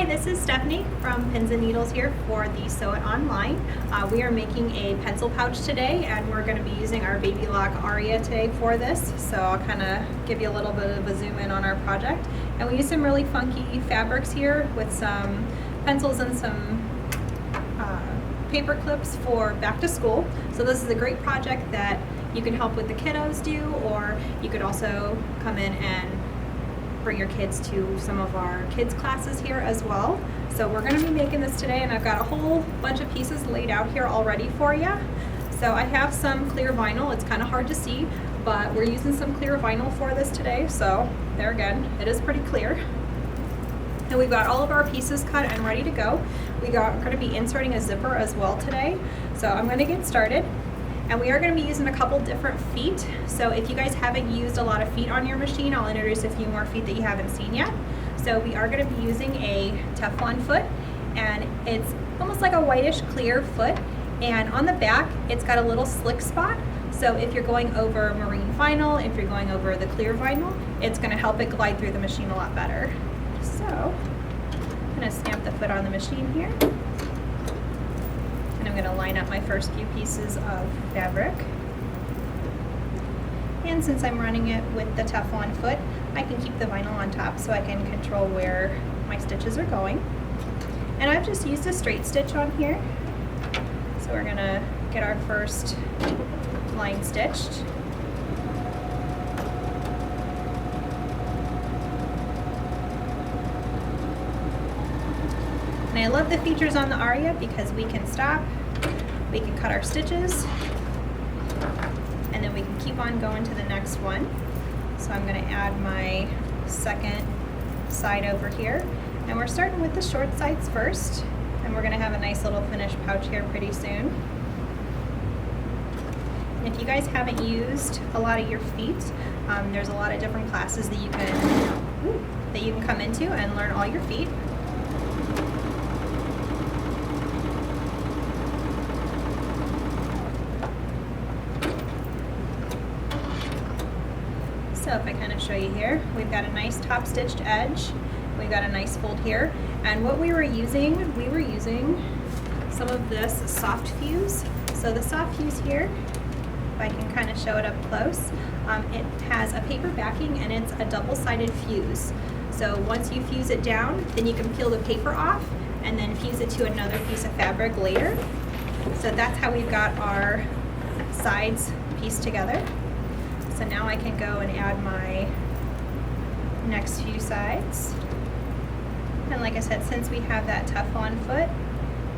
Hi, this is Stephanie from Pins and Needles here for the Sew It Online. We are making a pencil pouch today, and we're going to be using our Baby Lock Aria today for this. So I'll kind of give you a little bit of a zoom in on our project. And we use some really funky fabrics here with some pencils and some paper clips for back to school. So this is a great project that you can help with the kiddos do, or you could also come in and bring your kids to some of our kids classes here as well. So we're going to be making this today, and I've got a whole bunch of pieces laid out here already for you. So I have some clear vinyl. It's kind of hard to see, but we're using some clear vinyl for this today. So there again, it is pretty clear. And we've got all of our pieces cut and ready to go. We're going to be inserting a zipper as well today. So I'm going to get started. And we are going to be using a couple different feet. So if you guys haven't used a lot of feet on your machine, I'll introduce a few more feet that you haven't seen yet. So we are going to be using a Teflon foot, and it's almost like a whitish clear foot. And on the back, it's got a little slick spot. So if you're going over marine vinyl, if you're going over the clear vinyl, it's going to help it glide through the machine a lot better. So I'm going to stamp the foot on the machine here. And I'm going to line up my first few pieces of fabric. And since I'm running it with the Teflon foot, I can keep the vinyl on top so I can control where my stitches are going. And I've just used a straight stitch on here. So we're going to get our first line stitched. And I love the features on the Aria because we can stop, we can cut our stitches, and then we can keep on going to the next one. So I'm going to add my second side over here. And we're starting with the short sides first, and we're going to have a nice little finished pouch here pretty soon. And if you guys haven't used a lot of your feet, there's a lot of different classes that you can come into and learn all your feet. So if I kind of show you here, we've got a nice top stitched edge, we've got a nice fold here, and what we were using some of this soft fuse. So the soft fuse here, if I can kind of show it up close, it has a paper backing and it's a double-sided fuse. So once you fuse it down, then you can peel the paper off and then fuse it to another piece of fabric later. So that's how we've got our sides pieced together. So now I can go and add my next few sides. And like I said, since we have that Teflon foot,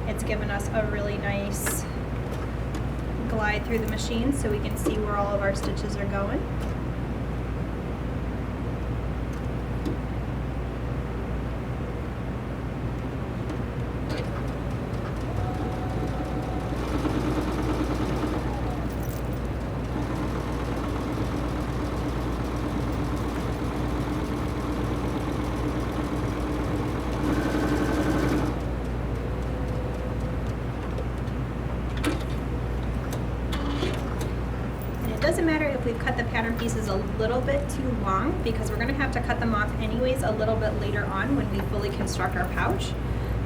it's given us a really nice glide through the machine so we can see where all of our stitches are going. Doesn't matter if we've cut the pattern pieces a little bit too long, because we're going to have to cut them off anyways a little bit later on when we fully construct our pouch.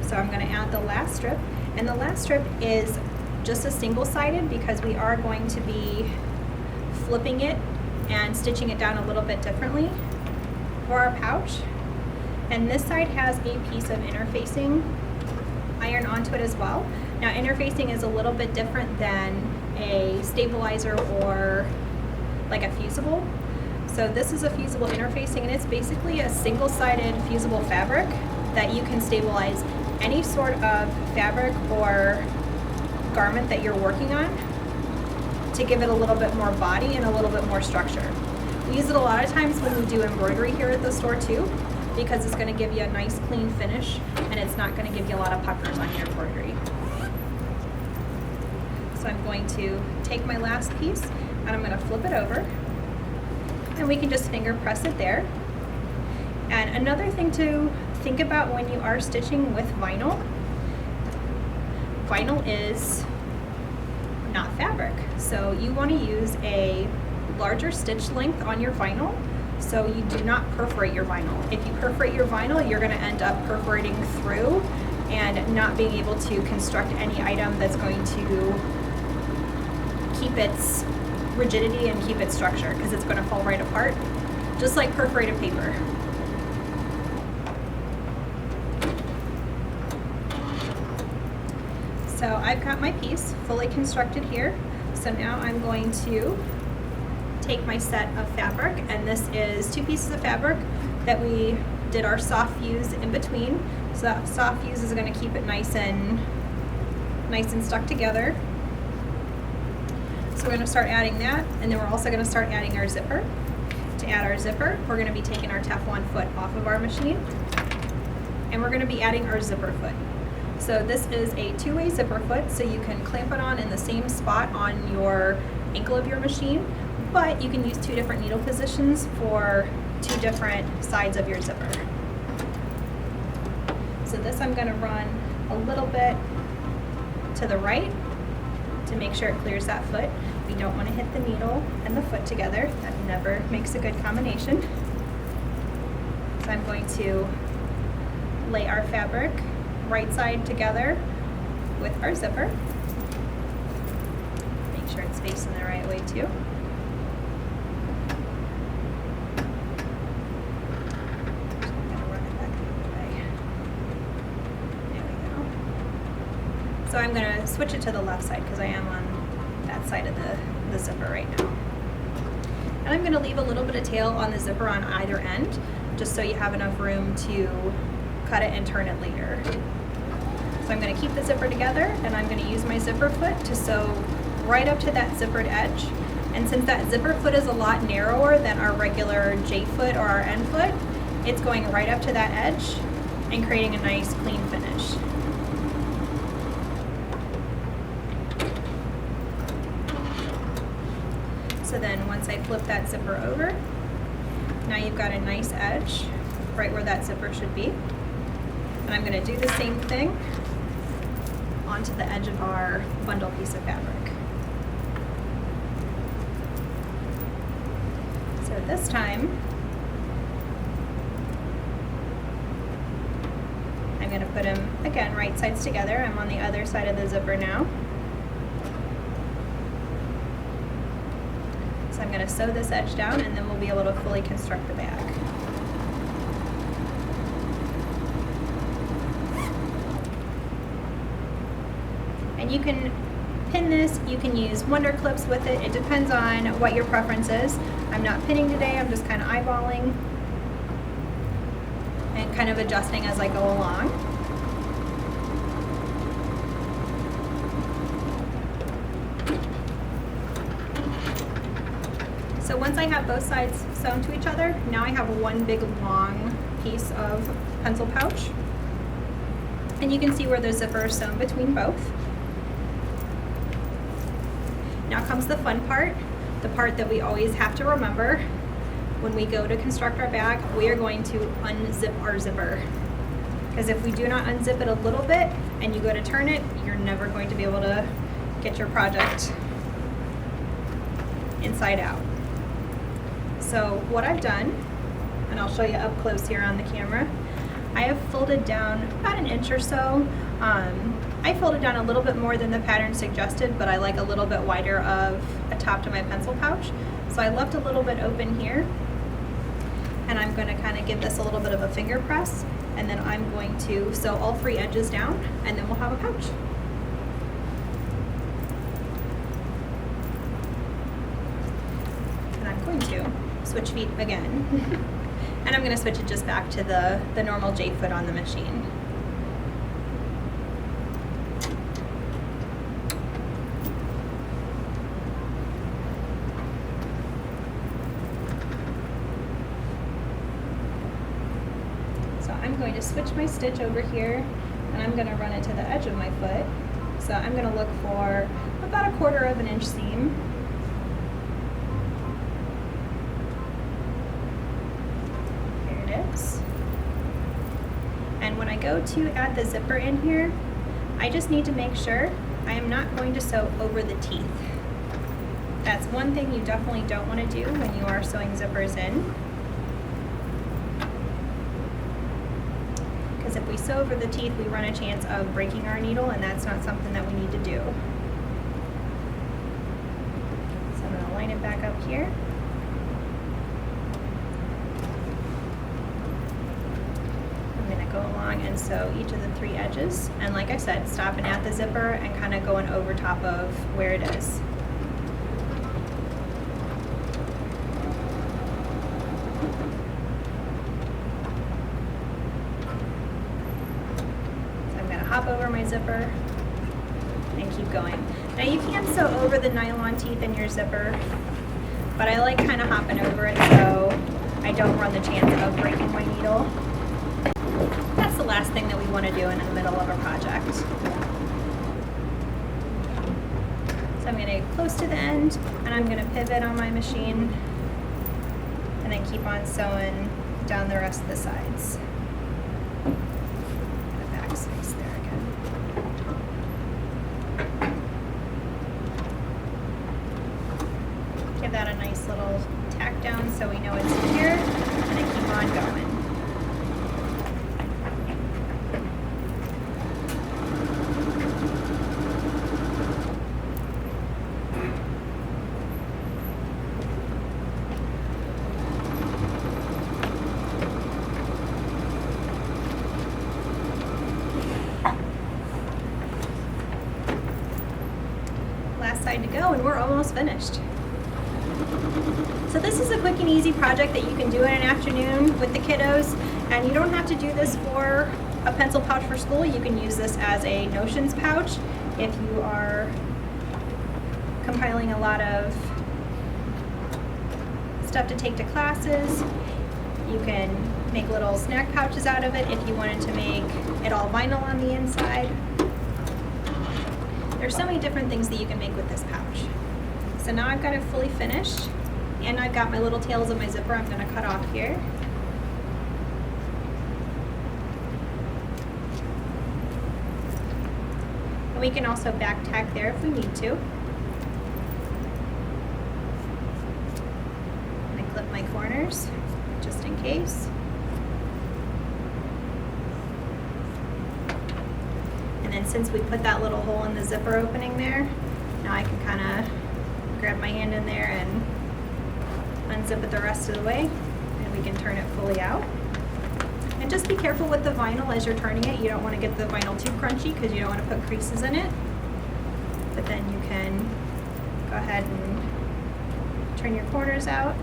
So I'm going to add the last strip, and the last strip is just a single-sided because we are going to be flipping it and stitching it down a little bit differently for our pouch. And this side has a piece of interfacing iron onto it as well. Now interfacing is a little bit different than a stabilizer or like a fusible. So this is a fusible interfacing, and it's basically a single-sided fusible fabric that you can stabilize any sort of fabric or garment that you're working on to give it a little bit more body and a little bit more structure. We use it a lot of times when we do embroidery here at the store too, because it's going to give you a nice clean finish and it's not going to give you a lot of puckers on your embroidery. So I'm going to take my last piece and I'm going to flip it over, and we can just finger press it there. And another thing to think about when you are stitching with vinyl, vinyl is not fabric. So you want to use a larger stitch length on your vinyl So you do not perforate your vinyl. If you perforate your vinyl, you're going to end up perforating through and not being able to construct any item that's going to keep its rigidity and keep its structure, because it's going to fall right apart, just like perforated paper. So I've got my piece fully constructed here. So now I'm going to take my set of fabric, and this is 2 pieces of fabric that we did our soft fuse in between. So that soft fuse is going to keep it nice and stuck together. So we're going to start adding that, and then we're also going to start adding our zipper. To add our zipper, we're going to be taking our Teflon foot off of our machine, and we're going to be adding our zipper foot. So this is a 2-way zipper foot, so you can clamp it on in the same spot on your ankle of your machine, but you can use 2 different needle positions for 2 different sides of your zipper. So this I'm going to run a little bit to the right to make sure it clears that foot. We don't want to hit the needle and the foot together. That never makes a good combination. So I'm going to lay our fabric right side together with our zipper. Make sure it's facing the right way too. I'm going to run it back the other way. There we go. So I'm going to switch it to the left side because I am on that side of the zipper right now. And I'm going to leave a little bit of tail on the zipper on either end, just so you have enough room to cut it and turn it later. So I'm going to keep the zipper together, and I'm going to use my zipper foot to sew right up to that zippered edge. And since that zipper foot is a lot narrower than our regular J foot or our N foot, it's going right up to that edge and creating a nice clean finish. So then once I flip that zipper over, now you've got a nice edge right where that zipper should be. And I'm going to do the same thing onto the edge of our bundle piece of fabric. So this time, I'm going to put them, again, right sides together. I'm on the other side of the zipper now. So I'm going to sew this edge down, and then we'll be able to fully construct the bag. And you can pin this, you can use wonder clips with it. It depends on what your preference is. I'm not pinning today, I'm just kind of eyeballing and kind of adjusting as I go along. So once I have both sides sewn to each other, now I have one big long piece of pencil pouch. And you can see where the zipper is sewn between both. Now comes the fun part, the part that we always have to remember. When we go to construct our bag, we are going to unzip our zipper. Because if we do not unzip it a little bit and you go to turn it, you're never going to be able to get your project inside out. So what I've done, and I'll show you up close here on the camera, I have folded down about an inch or so. I folded down a little bit more than the pattern suggested, but I like a little bit wider of a top to my pencil pouch. So I left a little bit open here, and I'm going to kind of give this a little bit of a finger press, and then I'm going to sew all 3 edges down, and then we'll have a pouch. And I'm going to switch feet again. And I'm going to switch it just back to the normal J foot on the machine. So I'm going to switch my stitch over here, and I'm going to run it to the edge of my foot. So I'm going to look for about 1/4 of an inch seam. And when I go to add the zipper in here, I just need to make sure I am not going to sew over the teeth. That's one thing you definitely don't want to do when you are sewing zippers in. because if we sew over the teeth, we run a chance of breaking our needle, and that's not something that we need to do. So I'm going to line it back up here. I'm going to go along and sew each of the 3 edges, and like I said, stopping at the zipper and kind of going over top of where it is. Hop over my zipper and keep going. Now you can sew over the nylon teeth in your zipper, but I like kind of hopping over it so I don't run the chance of breaking my needle. That's the last thing that we want to do in the middle of a project. So I'm going to get close to the end, and I'm going to pivot on my machine and then keep on sewing down the rest of the sides. Give that a nice little tack down so we know it's secure, and then keep on going. Last side to go, and we're almost finished. So this is a quick and easy project that you can do in an afternoon with the kiddos, and you don't have to do this for a pencil pouch for school. You can use this as a notions pouch if you are compiling a lot of stuff to take to classes. You can make little snack pouches out of it if you wanted to make it all vinyl on the inside. There's so many different things that you can make with this pouch. So now I've got it fully finished, and I've got my little tails of my zipper I'm going to cut off here. And we can also back tack there if we need to. And I clip my corners just in case. And then since we put that little hole in the zipper opening there, now I can kind of grab my hand in there and unzip it the rest of the way, and we can turn it fully out. And just be careful with the vinyl as you're turning it. You don't want to get the vinyl too crunchy because you don't want to put creases in it. But then you can go ahead and turn your corners out.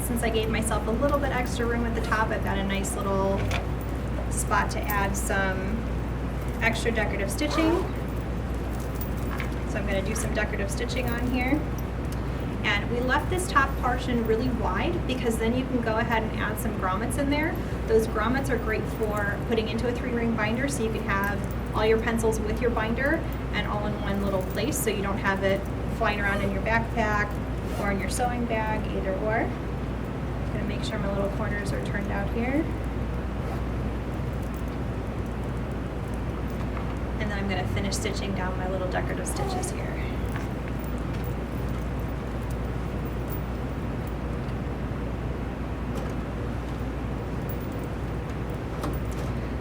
Since I gave myself a little bit extra room at the top, I've got a nice little spot to add some extra decorative stitching. So I'm going to do some decorative stitching on here. And we left this top portion really wide because then you can go ahead and add some grommets in there. Those grommets are great for putting into a 3-ring binder, so you can have all your pencils with your binder and all in one little place, so you don't have it flying around in your backpack or in your sewing bag, either or. I'm going to make sure my little corners are turned out here. And then I'm going to finish stitching down my little decorative stitches here.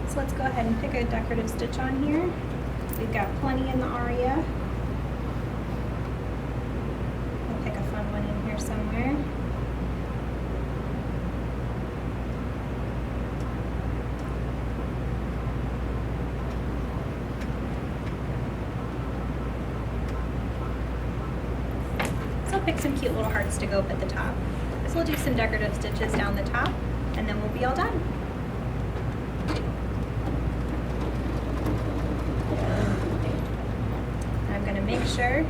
So let's go ahead and pick a decorative stitch on here. We've got plenty in the aria. I'll pick a fun one in here somewhere. Pick some cute little hearts to go up at the top. So we'll do some decorative stitches down the top, and then we'll be all done. I'm going to make sure,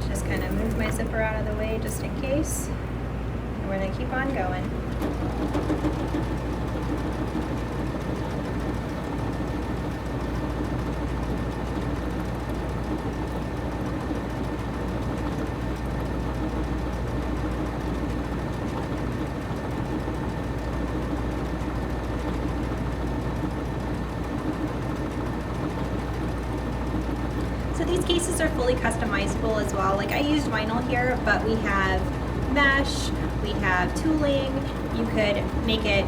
just kind of move my zipper out of the way just in case, and we're going to keep on going. these cases are fully customizable as well. Like I used vinyl here, but we have mesh, we have tooling. You could make it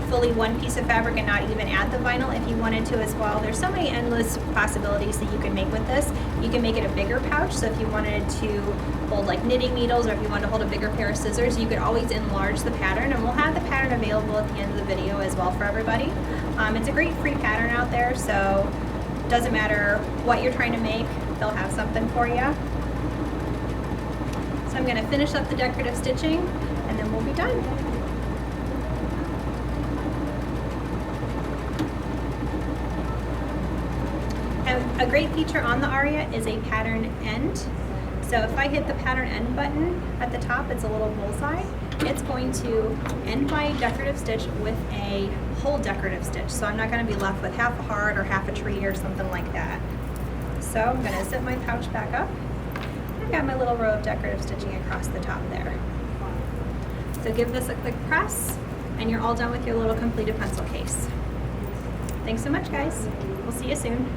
fully one piece of fabric and not even add the vinyl if you wanted to as well. There's so many endless possibilities that you can make with this. You can make it a bigger pouch, so if you wanted to hold like knitting needles, or if you wanted to hold a bigger pair of scissors, you could always enlarge the pattern, and we'll have the pattern available at the end of the video as well for everybody. It's a great free pattern out there, so it doesn't matter what you're trying to make, they'll have something for you. So I'm going to finish up the decorative stitching and then we'll be done. And a great feature on the Aria is a pattern end. So if I hit the pattern end button at the top, it's a little bullseye. It's going to end my decorative stitch with a whole decorative stitch. So I'm not going to be left with half a heart or half a tree or something like that. So I'm going to zip my pouch back up. I've got my little row of decorative stitching across the top there. So give this a quick press and you're all done with your little completed pencil case. Thanks so much, guys. We'll see you soon.